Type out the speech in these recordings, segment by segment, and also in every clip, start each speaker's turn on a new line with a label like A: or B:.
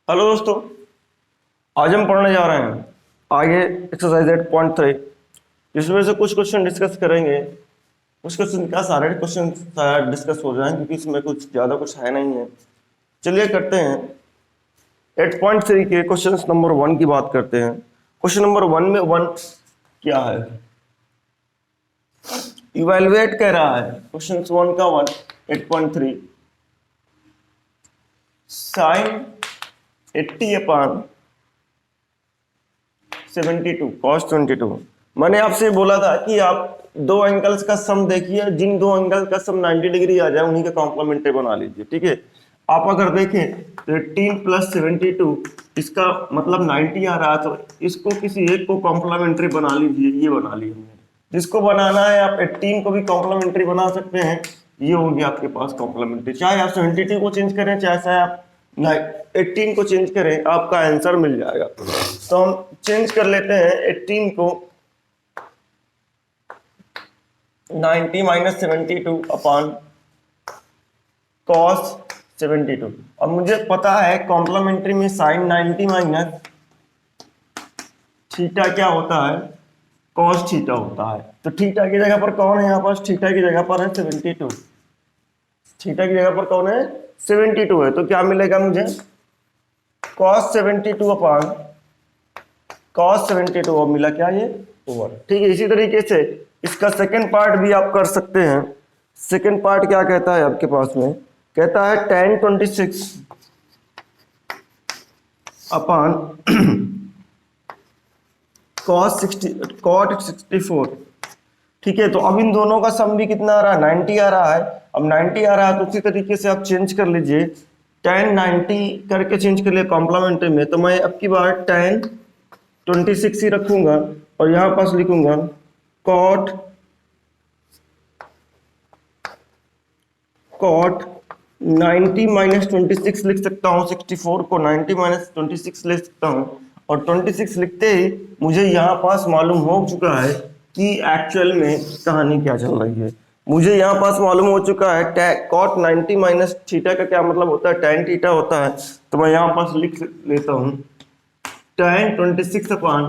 A: Hello दोस्तों, आज हम पढ़ने जा रहे हैं आगे एक्सरसाइज 8.3 जिसमें से कुछ क्वेश्चन डिस्कस करेंगे। कुछ क्वेश्चन क्या सारे क्वेश्चन डिस्कस हो जाएं क्योंकि इसमें कुछ ज़्यादा कुछ है नहीं है। चलिए करते हैं 8.3 के क्वेश्चन नंबर 1 की बात करते हैं। क्वेश्चन नंबर 1 में 1 क्या है, इवेलुएट कह रहा है। क्वेश्चन 1 का 1 8.3 साइन 80 अपान 72 cos 22। मैंने आपसे बोला था कि आप दो एंगल्स का सम देखिए, जिन दो एंगल का सम 90 डिग्री आ जाए उन्हीं का कॉम्प्लीमेंट्री बना लीजिए। ठीक है, आप अगर देखें तो 18 प्लस 72 इसका मतलब 90 आ रहा, तो इसको किसी एक को कॉम्प्लीमेंट्री बना लीजिए। ये बना लिया हमने, जिसको बनाना है आप 18 को भी कॉम्प्लीमेंट्री बना सकते हैं। ये हो गया आपके पास कॉम्प्लीमेंट्री। चाहे आप 72 को चेंज करें, चाहे आप 18 को चेंज करें, आपका आंसर मिल जाएगा। तो हम चेंज कर लेते हैं 18 को 90 माइनस 72 अपान कॉस 72। अब मुझे पता है कॉम्प्लीमेंट्री में साइन 90 माइनस थीटा क्या होता है, कॉस थीटा होता है। तो थीटा की जगह पर कौन है यहाँ पास, थीटा की जगह पर है 72। थीटा की जगह पर कौन है, 72 है। तो क्या मिलेगा मुझे, कॉस 72 अपान कॉस 72। अब मिला क्या, ये ओवर। ठीक है, इसी तरीके से इसका सेकंड पार्ट भी आप कर सकते हैं। सेकंड पार्ट क्या कहता है आपके पास में, कहता है tan 26 अपान cos 64। ठीक है, तो अब इन दोनों का सम भी कितना आ रहा है, 90 आ रहा है। अब 90 आ रहा है तो उसी तरीके से आप चेंज कर लीजिए, tan 90 करके चेंज कर लिए कॉम्प्लीमेंट्री में। तो मैं अब की बार tan 26 ही रखूंगा और यहां पास लिखूंगा cot 90 माइनस 26 लिख सकता हूँ। 64 को 90 माइनस 26 लिख सकता हूँ, और 26 लिखते ही मुझे यहाँ पास मालूम हो चुका है कि एक्चुअल में कहानी क्या चल रही है। मुझे यहाँ पास मालूम हो चुका है cot 90 माइनस थीटा का क्या मतलब होता है, tan थीटा होता है। तो मैं यहाँ पास लिख लेता हूँ tan 26 अपान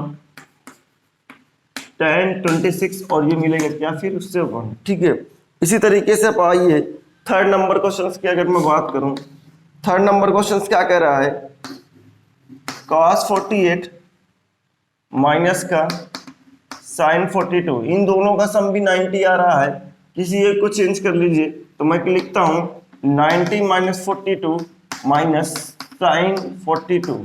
A: tan 26, और ये मिलेगा क्या फिर उससे 1। ठीक है, इसी तरीके से आप आइए थर्ड नंबर क्वेश्चन की अगर मैं बात करूं, थर्ड नंबर क्वेश्चन क्या कह रहा है, cos 48 माइनस का sin 42। इन दोनों का सम भी 90 आ रहा है, किसी एक को चेंज कर लीजिए। तो मैं लिखता हूं 90 माइनस 42 माइनस sin 42।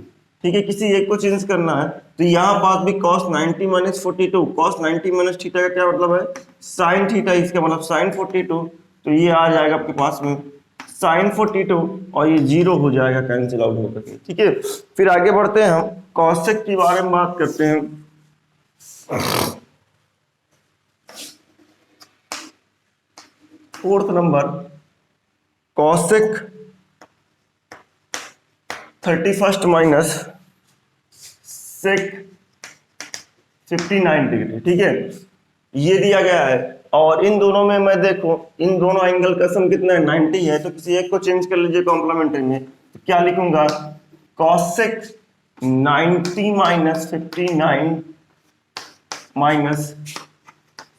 A: ठीक है, किसी एक को चेंज करना है। तो यहाँ पास भी cos 90 minus 42, cos 90 minus theta का क्या मतलब है, sin थीटा, इसका मतलब sin 42। तो ये आ जाएगा आपके पास में sin 42 और ये 0 हो जाएगा, कैंसिल आउट होकर के। ठीक है, फिर आगे बढ़ते हैं, हम cosec के बारे में बात करते हैं। Fourth number cosec 31 minus sec 59 degree. ठीक है, ये दिया गया है, और इन दोनों में मैं देखूं इन दोनों एंगल का सम कितना है, 90 है। तो किसी एक को चेंज कर लीजिए कॉम्प्लीमेंट्री में। तो क्या लिखूंगा, cosec 90 माइनस 59 माइनस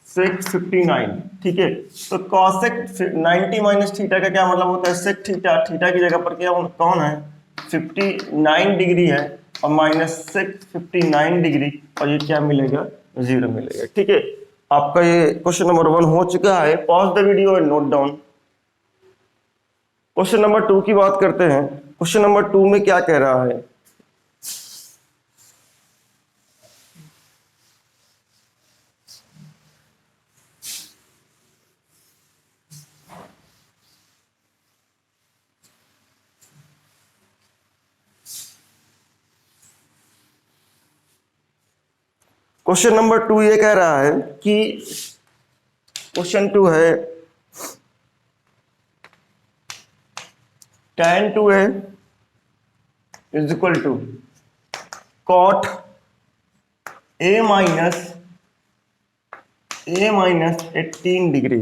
A: sec 59। ठीक है, तो cosec 90 माइनस थीटा का क्या मतलब होता है, sec थीटा। थीटा की जगह पर क्या कौन है, 59 डिग्री है, और माइनस sec 59 डिग्री, और ये क्या मिलेगा, 0 मिलेगा। ठीक है, आपका ये क्वेश्चन नंबर 1 हो चुका है। Pause the video and note down. Question number 2 की बात करते हैं। क्वेश्चन नंबर 2 में क्या कह रहा है, क्वेश्चन नंबर 2 ये कह रहा है कि क्वेश्चन 2 है tan 2a is equal to cot a minus 18 degree,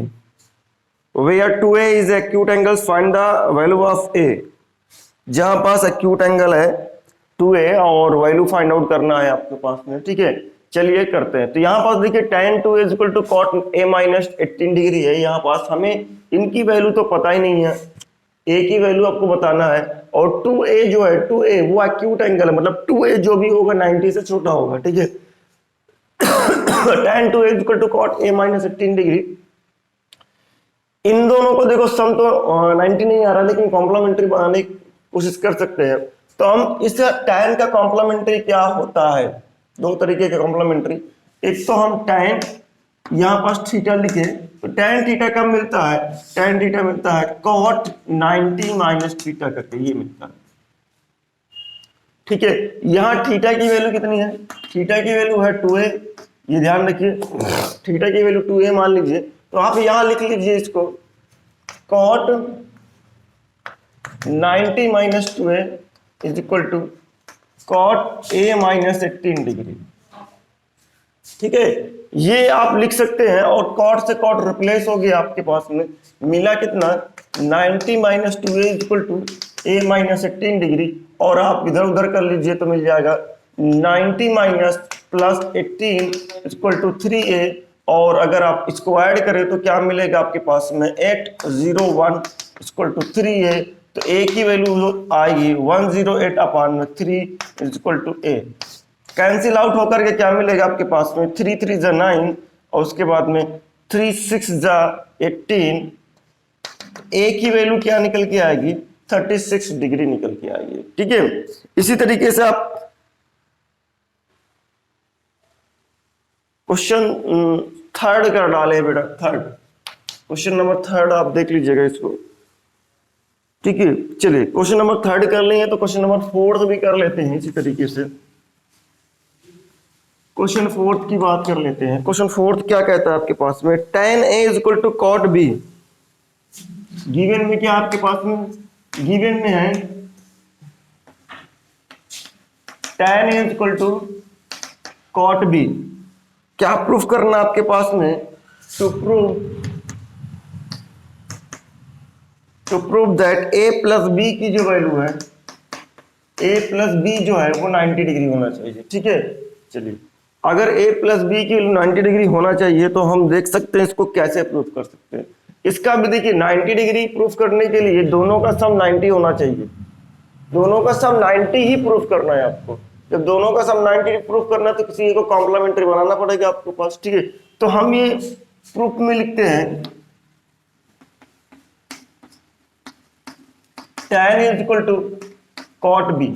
A: where 2a is acute angle, find the value of a। जहां पास एक्यूट एंगल है 2a और वैल्यू फाइंड आउट करना है आपके पास में, ठीक है। चलिए करते हैं। तो यहाँ पास देखिए tan 2a is equal to cot a minus 18 degree है। यहाँ पास हमें इनकी वैल्यू तो पता ही नहीं है, a की वैल्यू आपको बताना है। और 2a जो है 2a वो एक्यूट एंगल है, मतलब 2a जो भी होगा 90 से छोटा होगा, ठीक है। tan 2a is equal to cot a minus 18 degree. इन दोनों को देखो सम तो 90 नहीं आ रहा, लेकिन कॉम्प्लीमेंट्री बनाने की कोशिश कर सकते हैं। तो हम इस tan का कॉम्प्लीमेंट्री क्या होता है, दो तरीके के कॉम्प्लीमेंट्री। एक तो हम tan यहाँ पास थीटा लिखे, तो tan थीटा कब मिलता है, tan थीटा मिलता है cot 90 माइनस थीटा करके, ये मिलता है, ठीक है। यहाँ थीटा की वैल्यू कितनी है, थीटा की वैल्यू है 2a, ये ध्यान रखिए, थीटा की वैल्यू 2a मान लीजिए। तो आप यहाँ लिख लीजिए इसको cot 90 minus 2a is equal to cot a minus 18 degree, ठीक है। ये आप लिख सकते हैं और cot से cot रिप्लेस हो गया, आपके पास में मिला कितना 90 minus 2a is equal to a minus 18 degree. और आप इधर उधर कर लीजिए तो मिल जाएगा 90 minus plus 18 equal to 3a। और अगर आप इसको ऐड करें तो क्या मिलेगा आपके पास में 801 इक्वल टू 3a। तो a की वैल्यू आएगी 108 अपान में 3 equal to a। Cancel out होकर के क्या मिलेगा आपके पास में 3 3 जा 9 और उसके बाद में 3 6 जा 18। a की वैल्यू क्या निकल के आएगी 36 डिग्री निकल के आएगी, ठीक है। इसी तरीके से आप क्वेश्चन थर्ड कर डाले बेटा, थर्ड क्वेश्चन नंबर थर्ड आप देख लीजिएगा इसको, ठीक है। चलिए क्वेश्चन नंबर थर्ड कर लेंगे तो क्वेश्चन नंबर फोर्थ भी कर लेते हैं इसी तरीके से। क्वेश्चन फोर्थ की बात कर लेते हैं। क्वेश्चन फोर्थ क्या कहता है आपके पास में tan a is equal to cot b। Given में क्या आपके पास में, गिवन में है tan a is equal to cot b। क्या प्रूफ करना आपके पास में, to prove that a plus b की जो वैल्यू है, a प्लस b जो है वो 90 डिग्री होना चाहिए, ठीक है। चलिए अगर a प्लस b की 90 डिग्री होना चाहिए तो हम देख सकते हैं इसको कैसे प्रूफ कर सकते हैं। इसका भी देखिए 90 डिग्री प्रूफ करने के लिए दोनों का सम 90 होना चाहिए, दोनों का सम 90 ही प्रूफ करना है आपको। जब दोनों का सम 90 प्रूफ करना है तो किसी एक को कॉम्प्लीमेंट्री बनाना पड़ेगा आपके पास, ठीक है। तो हम ये प्रूफ में लिखते हैं tan is equal to cot b।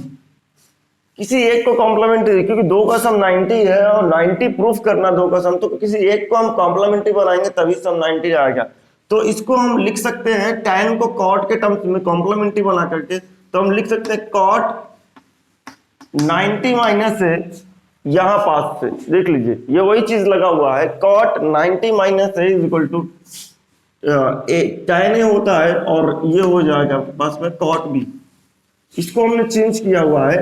A: किसी एक को कॉम्प्लीमेंट्री, क्योंकि दो का सम 90 है और 90 प्रूफ करना दो का सम, तो किसी एक को हम कॉम्प्लीमेंट्री बनाएंगे तभी सम 90 आएगा। तो इसको हम लिख सकते हैं tan को cot के टर्म्स में कॉम्प्लीमेंट्री बना करके, तो हम लिख सकते हैं cot 90 माइनस है, यहां पास से देख लीजिए ये वही चीज लगा हुआ है, cot 90 माइनस है is equal to tan a होता है और ये हो जाएगा आपके पास में cot b। इसको हमने चेंज किया हुआ है,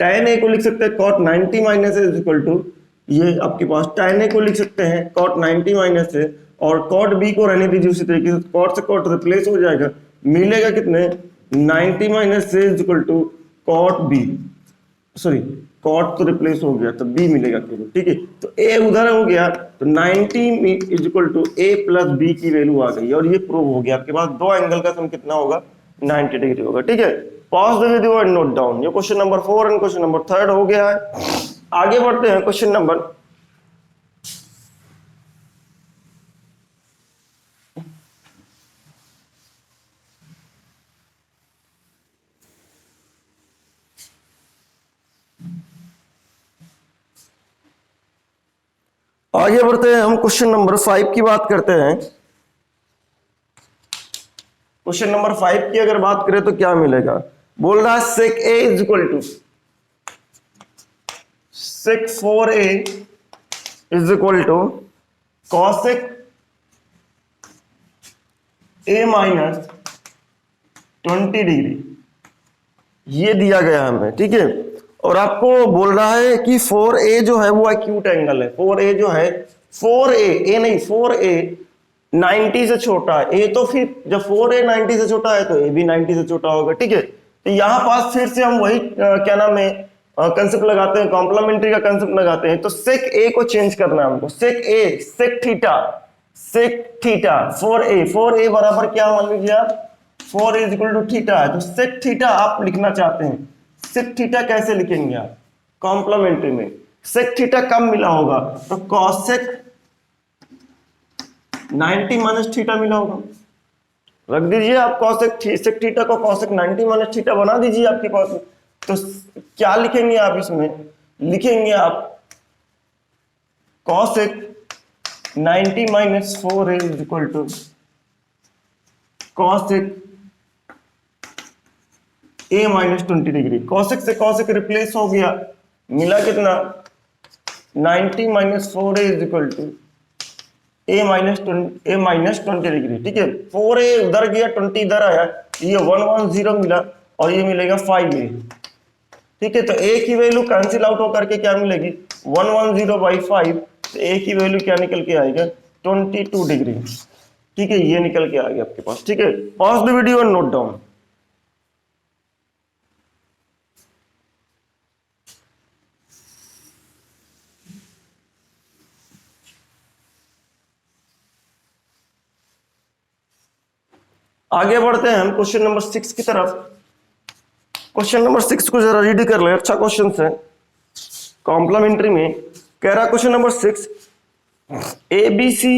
A: tan a को लिख सकते हैं cot 90 माइनस है इज इक्वल टू, ये आपके पास tan a को लिख सकते हैं cot 90 माइनस है, और cot b को रहने दीजिए उसी तरीके से, cot से cot रिप्लेस हो जाएगा, मिलेगा कितने 90 माइनस से is equal to cot b, sorry cot तो रिप्लेस हो गया तो b मिलेगा केवल, ठीक है। तो a उधर हो गया तो 90 is equal to a plus b की वैल्यू आ गई और ये प्रूव हो गया। आपके पास दो एंगल का सम कितना होगा 90 डिग्री होगा, ठीक है। Pause the video and note down. ये question number 4 and question number 3 हो गया है। आगे बढ़ते हैं क्वेश्चन नंबर आगे बढ़ते हैं हम क्वेश्चन नंबर 5 की बात करते हैं। क्वेश्चन नंबर 5 की अगर बात करें तो क्या मिलेगा, बोल रहा है sec a is equal to sec 4a is equal to cosec a minus 20 degree, ये दिया गया हमें, ठीक है। और आपको बोल रहा है कि 4a जो है वो एक्यूट एंगल है, 4a जो है 4a नहीं 4a 90 से छोटा है, a तो फिर जब 4a 90 से छोटा है तो a भी 90 से छोटा होगा, ठीक है। तो यहाँ पास फिर से हम वही क्या नाम है कंसेप्ट लगाते हैं, कॉम्प्लीमेंट्री का कंसेप्ट लगाते हैं, तो सेक ए को चेंज करना है हमको। सेक ए, सेक थीटा 4a बराबर क्या मान लीजिए आप, 4a is equal to theta है। तो सेक थीटा आप लिखना चाहते हैं, सेक थीटा कैसे लिखेंगे आप कॉम्प्लीमेंट्री में? सेक थीटा कब मिला होगा? तो कॉसेक 90 माइनस थीटा मिला होगा। रख दीजिए आप कॉसेक सेक थीटा को कॉसेक 90 माइनस थीटा बना दीजिए आपके पास। तो क्या लिखेंगे आप इसमें? लिखेंगे आप cosec 90 minus 4a is equal to cosec a minus 20 degree. Cosec से कॉसेक रिप्लेस हो गया, मिला कितना? 90 minus 4a is equal to a minus 20 degree. ठीक है, 4a उधर गया, 20 इधर आया, ये 110 मिला और ये मिलेगा 5a। ठीक है, तो a की वैल्यू कैंसिल आउट होकर के क्या मिलेगी? 110/5। तो a की वैल्यू क्या निकल के आएगा? 22 डिग्री। ठीक है, ये निकल के आ गया आपके पास। ठीक है, pause the video and note down. आगे बढ़ते हैं हम क्वेश्चन नंबर 6 की तरफ। क्वेश्चन नंबर 6 को जरा रीड कर ले, अच्छा क्वेश्चन है, कॉम्प्लीमेंट्री में कह रहा question number 6, ABC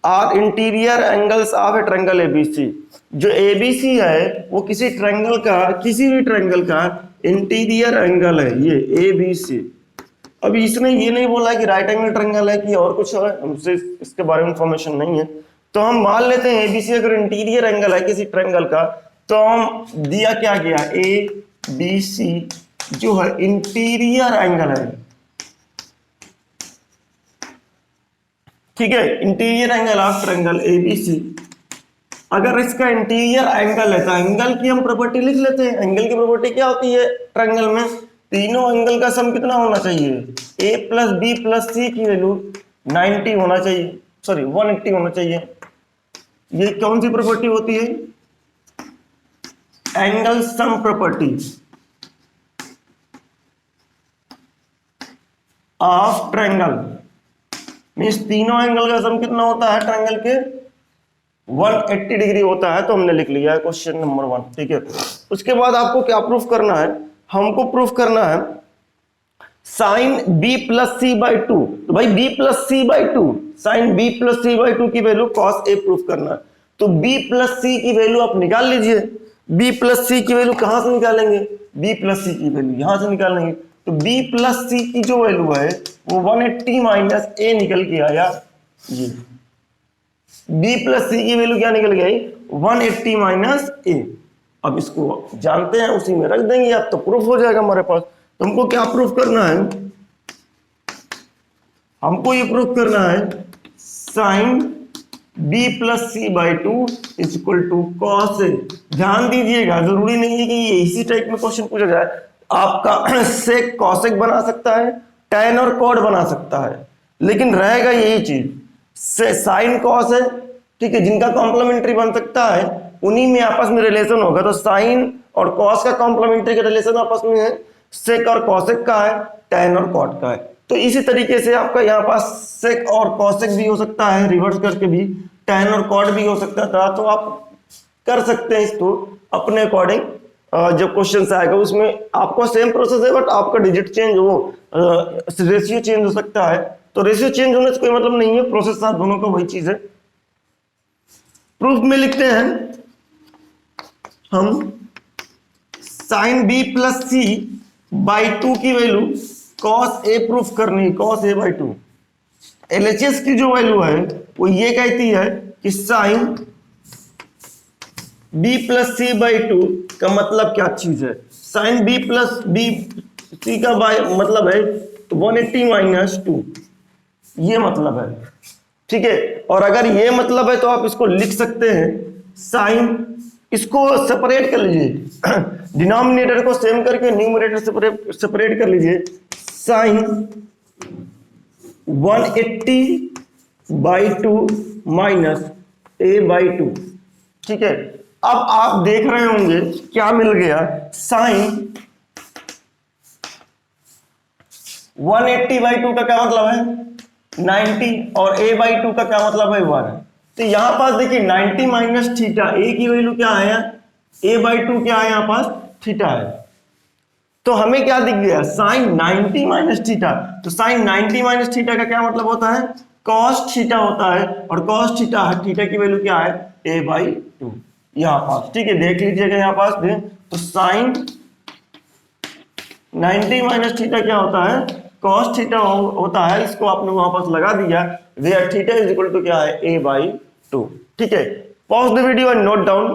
A: are interior angles of a triangle ABC। जो ABC है वो किसी ट्रायंगल का, किसी भी ट्रायंगल का इंटीरियर एंगल है ये ABC। अब इसने ये नहीं बोला कि राइट एंगल ट्रायंगल है कि और कुछ है, हमसे इसके बारे में इंफॉर्मेशन नहीं है। तो हम मान लेते हैं ABC अगर इंटीरियर एंगल है किसी ट्रायंगल का, तो हम दिया क्या गया, ABC जो है इंटीरियर एंगल है। ठीक है, interior angle of triangle ABC। अगर इसका इंटीरियर एंगल है तो एंगल की हम प्रॉपर्टी लिख लेते हैं। एंगल की प्रॉपर्टी क्या होती है ट्रायंगल में? तीनों एंगल का सम कितना होना चाहिए? A plus B plus C की वैल्यू 90 होना चाहिए, सॉरी 180 होना चाहिए। ये कौन सी प्रॉपर्टी होती है? Angle sum property of triangle. Means तीनों एंगल का सम कितना होता है ट्रायंगल के? 180 डिग्री होता है। तो हमने लिख लिया है क्वेश्चन नंबर 1। ठीक है, उसके बाद आपको क्या प्रूफ करना है? हमको प्रूफ करना है sine B plus C by 2। तो भाई B plus C by 2, sine B plus C by 2 की वैल्यू cos A प्रूफ करना है। तो B प्लस C की वैल्यू आप निकाल लीजिए। B प्लस C की वैल्यू कहां से निकालेंगे? B प्लस C की वैल्यू यहां से निकालेंगे। तो B प्लस C की जो वैल्यू है वो 180 माइनस A निकल के आया। ये B प्लस C की वैल्यू क्या निकल गई? 180 माइनस A। अब इसको जानते हैं, उसी में रख देंगे आप, तो प्रूफ हो जाएगा हमारे पास। तो हमको क्या प्रूफ करना है? हमको ये प्रूफ करना है sine B plus C by 2 is equal to cos A। ध्यान दीजिएगा, जरूरी नहीं है कि ये इसी टाइप में क्वेश्चन पूछा जाए। आपका सेक कॉसेक बना सकता है, टैन और कॉड बना सकता है, लेकिन रहेगा यही चीज, साइन कॉस है। ठीक है, जिनका कॉम्प्लीमेंट्री बन सकता है उन्हीं में आपस में रिलेशन होगा। तो साइन और कॉस का कॉम्प्लीमेंट्री का रिलेशन आपस में है, सेक और कॉसेक का है, टैन और कॉट का है। तो इसी तरीके से आपका यहाँ पास सेक और कॉसेक भी हो सकता है, रिवर्स करके भी टैन और कॉट भी हो सकता था। तो आप कर सकते हैं इसको अपने अकॉर्डिंग। जब क्वेश्चन आएगा उसमें आपको सेम प्रोसेस है, बट आपका डिजिट चेंज हो, रेशियो चेंज हो सकता है। तो रेशियो चेंज होने से कोई मतलब नहीं है, प्रोसेस साथ दोनों का वही चीज है। प्रूफ में लिखते हैं हम sine B plus C by 2 की वैल्यू cos A प्रूफ करनी, cos A बाई 2। LHS की जो वैल्यू है वो ये कहती है कि sine B plus C by 2 का मतलब क्या चीज है? Sine B plus B C का मतलब है तो 180 माइनस 2, ये मतलब है। ठीक है, और अगर ये मतलब है तो आप इसको लिख सकते हैं साइन, इसको सेपरेट कर लीजिए, डिनोमिनेटर को सेम करके न्यूमरेटर सेपरेट कर लीजिए। Sine 180 by 2 minus A by 2। ठीक है, अब आप देख रहे होंगे क्या मिल गया, साइन 180/2 का क्या मतलब है 90 और a/2 का क्या मतलब है 1। तो यहां पास देखिए 90 माइनस थीटा, ए की वैल्यू क्या है, a/2 क्या है यहां पास थीटा है। तो हमें क्या दिख गया साइन 90 माइनस थीटा। तो साइन 90 माइनस थीटा का क्या मतलब होता है कॉस थीटा होता है, और कॉस थीटा थीटा की वैल्यू क्या है a/2 यहां पास। ठीक है, देख लीजिएगा यहां पास तो साइन 90 माइनस थीटा क्या होता है कॉस थीटा होता है। इसको आपने वहां पास लगा दिया, where theta is equal to क्या है a/2। ठीक है, pause the video and note down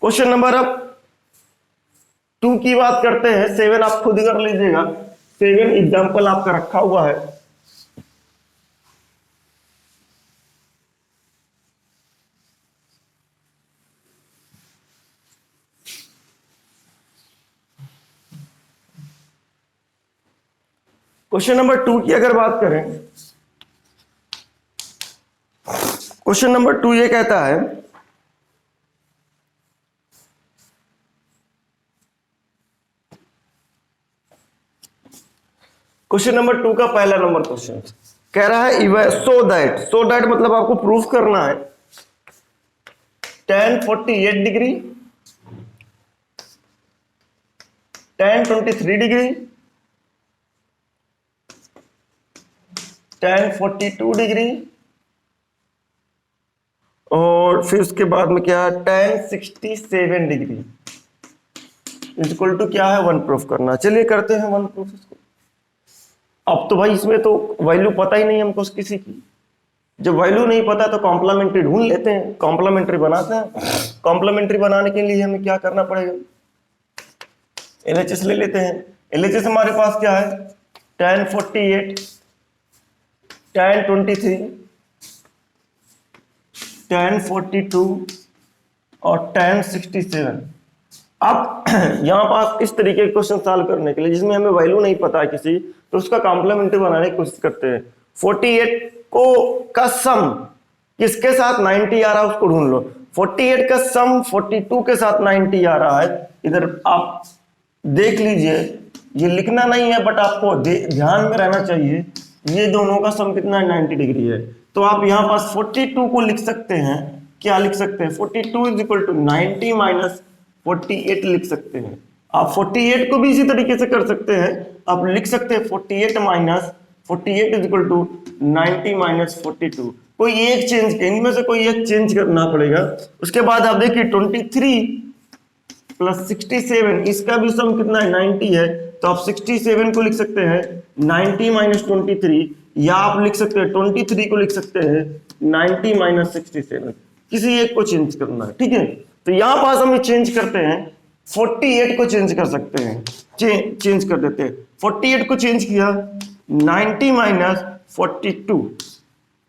A: question number. अब 2 की बात करते हैं, 7 आप खुद ही कर लीजिएगा, 7 एग्जाम्पल आपका रखा हुआ है। क्वेश्चन नंबर 2 की अगर बात करें, क्वेश्चन नंबर 2 ये कहता है क्वेश्चन नंबर 2 का पहला नंबर क्वेश्चन कह रहा है सो दैट मतलब आपको प्रूफ करना है tan 48 degree, tan 23 degree, tan 42 degree, और फिर उसके बाद में क्या है tan 67 डिग्री इक्वल टू क्या है 1 प्रूफ करना। चलिए करते हैं 1 प्रूफ इसको। अब तो भाई इसमें तो वैल्यू पता ही नहीं हमको किसी की। जब वैल्यू नहीं पता तो कॉम्प्लीमेंट्री ढूंढ लेते हैं, कॉम्प्लीमेंट्री बनाते हैं। कॉम्प्लीमेंट्री बनाने के लिए हमें क्या करना पड़ेगा, एलएचएस ले लेते हैं। एलएचएस हमारे पास क्या है tan 48, tan 23, tan 42 और tan 67। अब यहाँ पास इस तरीके के क्वेश्चन सॉल्व करने के लिए जिसमें हमें वैल्यू नहीं पता है किसी, तो उसका कॉम्प्लीमेंट्री बनाने की कोशिश करते हैं। 48 को का सम किसके साथ 90 आ रहा है उसको ढूंढ लो। 48 का सम 42 के साथ 90 आ रहा है। इधर आप देख लीजिए, ये लिखना नहीं है बट आपको ध्यान में रहना चाहिए, ये दोनों का सम कितना है 90 डिग्री है। तो आप यहाँ पास 42 को लिख सकते हैं, क्या लिख सकते हैं 42 इज इक्वल टू 90 माइनस 48 लिख सकते हैं। आप 48 को भी इसी तरीके से कर सकते हैं, आप लिख सकते हैं 48 minus 48 is equal to 90 minus 42। कोई एक चेंज, इनमें से कोई एक चेंज करना पड़ेगा। उसके बाद आप देखिए 23 प्लस 67, इसका भी सम कितना है 90 है, तो आप 67 को लिख सकते हैं 90 माइनस 23, या आप लिख सकते हैं 23 को लिख सकते हैं 90 माइनस 67। किसी एक को चेंज करना है, ठीक है। तो यहां पास हम चेंज करते हैं, 48 को चेंज कर सकते हैं, चेंज कर देते हैं। 48 को चेंज किया 90 माइनस 42,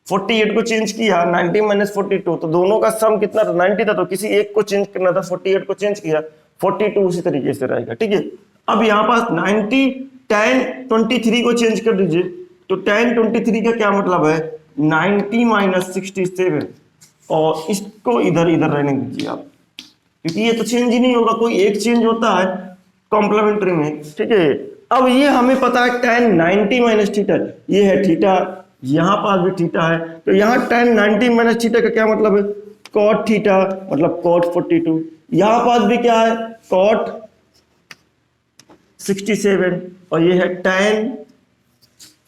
A: 48 को चेंज किया 90 माइनस 42, तो दोनों का सम कितना था 90 था, तो किसी एक को चेंज करना था, 48 को चेंज किया 42 उसी तरीके से रहेगा, ठीक है। अब यहाँ पास 90 tan 23 को चेंज कर दीजिए, तो tan 23 का क्या मतलब है 90 माइनस 67, और इसको इधर इधर रहने दीजिए आप, क्योंकि ये तो चेंज ही नहीं होगा, कोई एक चेंज होता है कॉम्प्लीमेंट्री में, ठीक है। अब ये हमें पता है tan 90 माइनस थीटा, ये है थीटा, यहां पास भी थीटा है, तो यहाँ tan 90 माइनस थीटा का क्या मतलब है cot थीटा, मतलब cot 42। यहां पास भी क्या है cot 67, और ये है tan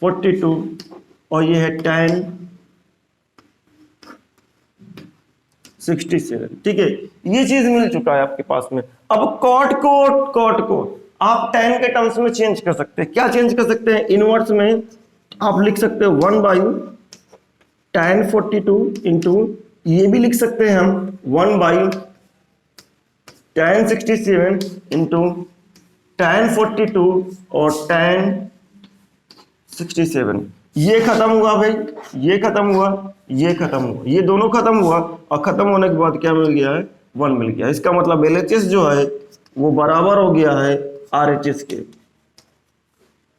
A: 42, और ये है tan 67, ठीक है। ये चीज मिल चुका है आपके पास में। अब कॉट को आप tan के टर्म्स में चेंज कर सकते हैं। क्या चेंज कर सकते हैं, इनवर्स में आप लिख सकते हैं 1/tan 42 इंटू, ये भी लिख सकते हैं हम 1/tan 67 इंटू tan 42 और tan 67। ये खत्म हुआ भाई, ये खत्म हुआ, ये खत्म हुआ, ये दोनों खत्म हुआ, और खत्म होने के बाद क्या मिल गया है 1 मिल गया। इसका मतलब LHS जो है वो बराबर हो गया है RHS के,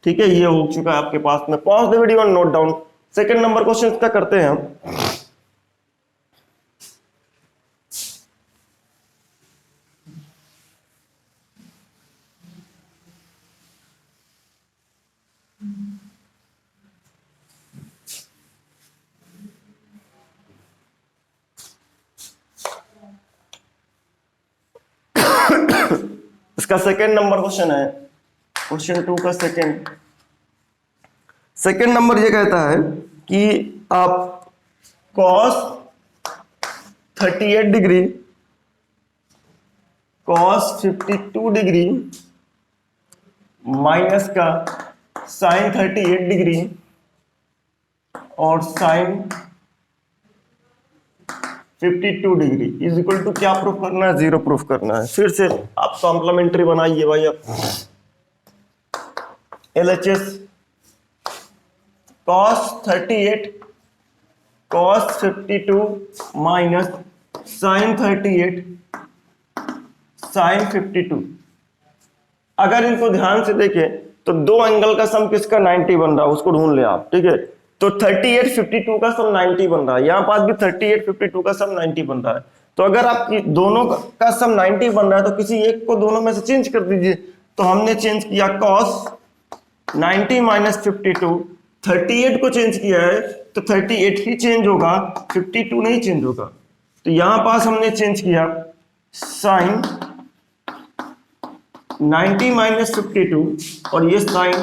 A: ठीक है। ये हो चुका है आपके पास में। Pause the video and note down. Second number question का करते हैं हम। इसका सेकेंड नंबर क्वेश्चन है, क्वेश्चन 2 का सेकेंड नंबर ये कहता है कि आप cos 38 degree cos 52 degree minus का sin 38 डिग्री और sin 52 degree is equal to क्या प्रूफ करना है? 0 प्रूफ करना है। फिर से आप कॉम्प्लीमेंट्री बनाइए भाई। अब LHS cos 38 cos 52 minus sin 38 sin 52। अगर इनको ध्यान से देखें तो दो एंगल का सम किसका 90 बन रहा है, उसको ढूंढ ले आप, ठीक है। तो 38 52 का सम 90 बन रहा है, यहां पास भी 38 52 का सम 90 बन रहा है। तो अगर आप दोनों का सम 90 बन रहा है तो किसी एक को दोनों में से चेंज कर दीजिए। तो हमने चेंज किया cos 90 माइनस 52, 38 को चेंज किया है तो 38 ही चेंज होगा, 52 नहीं चेंज होगा। तो यहां पास हमने चेंज किया sin 90 माइनस 52 और ये sin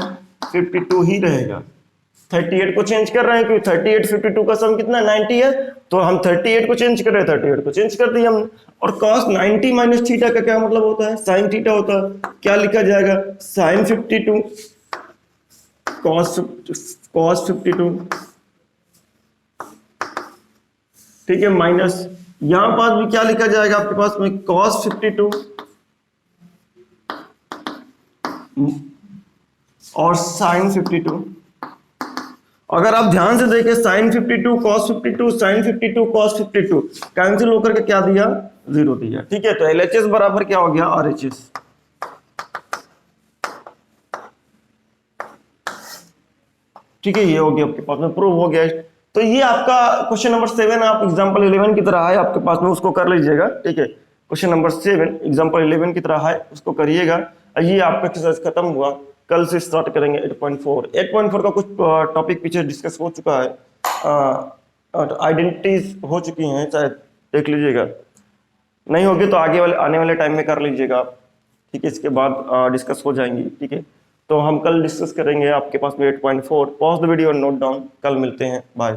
A: 52 ही रहेगा। 38 को चेंज कर रहे हैं क्योंकि 38 52 का सम कितना 90 है, तो हम 38 को चेंज कर रहे हैं, 38 को चेंज कर दिया हमने। और cos 90 माइनस थीटा का क्या मतलब होता है? sin थीटा होता है। क्या लिखा जाएगा? sin 52 cos 52, ठीक है, माइनस यहां पास भी क्या लिखा जाएगा आपके पास में? cos 52 और sin 52। अगर आप ध्यान से देखें sin 52 cos 52 sin 52 cos 52 cancel होकर के क्या दिया? 0 दिया, ठीक है। तो LHS बराबर क्या हो गया? RHS। ठीक है, ये हो गया आपके पास में, प्रूव हो गया। तो ये आपका क्वेश्चन नंबर 7 आप एग्जांपल 11 की तरह है आपके पास में, उसको कर लीजिएगा, ठीक है। क्वेश्चन नंबर 7 एग्जांपल 11 की तरह है, उसको करिएगा। ये आपका एक्सरसाइज खत्म हुआ, कल से स्टार्ट करेंगे 8.4। 8.4 का कुछ टॉपिक पीछे डिस्कस हो चुका है, आइडेंटिटीज हो चुकी हैं, शायद देख लीजिएगा। नहीं होगी तो आगे वाले आने वाले टाइम में कर लीजिएगा आप, ठीक है। इसके बाद डिस्कस हो जाएंगी, ठीक है। तो हम कल डिस्कस करेंगे आपके पास में 8.4। पॉज द वीडियो और नोट डाउन। कल मिलते हैं, बाय।